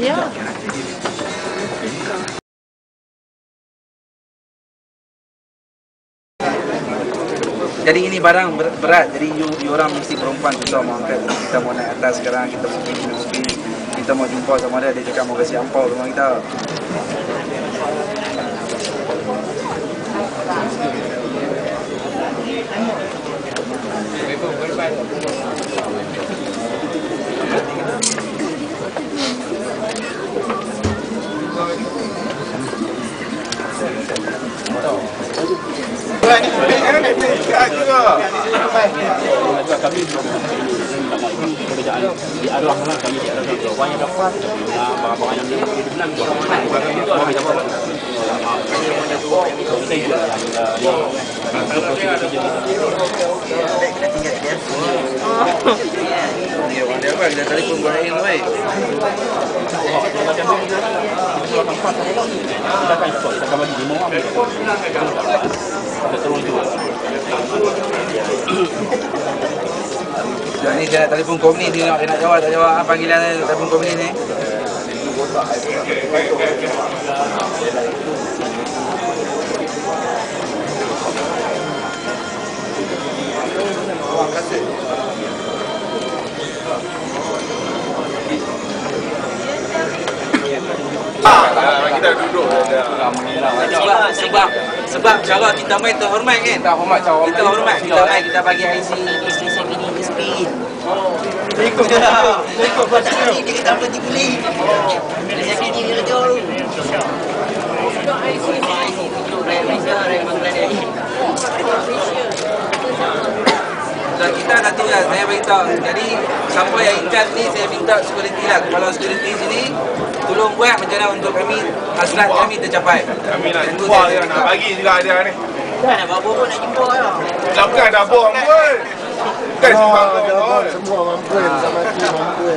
Ya. Jadi ini barang berat, jadi you orang mesti perempuan susah mau angkat. Kita mau naik atas sekarang, kita mungkin kita mau jumpa sama dia cakap mau kasih ampau rumah kita. Kami pekerjaan diarahkan kami diarahkan banyak dapat barang-barang yang dibilang Dia telefon baik baik. Dan ni saya telefon company ni nak jawab tak jawab panggilan telefon company ni. Kita duduk sebab cara kita main terhormat kan. Kita hormat kita main kita bagi IC isteri bini miskin. ikut je lah. Ikut pasal ni kita tak boleh dibeli. Dia jadi dia jual. IC untuk Malaysia Bangladesh. Dan kita nak tu lah, saya beritahu. Jadi siapa yang ikat ni saya minta security lah, kepala security sini tolong buat macam mana untuk kami hasrat kami tercapai. Kami nak jumpa dia, nak bagi juga dia ni. Kan nak bawa nak jumpa ya. Dah bukan dah buang pun. Kan Semua mampu, sama mampu.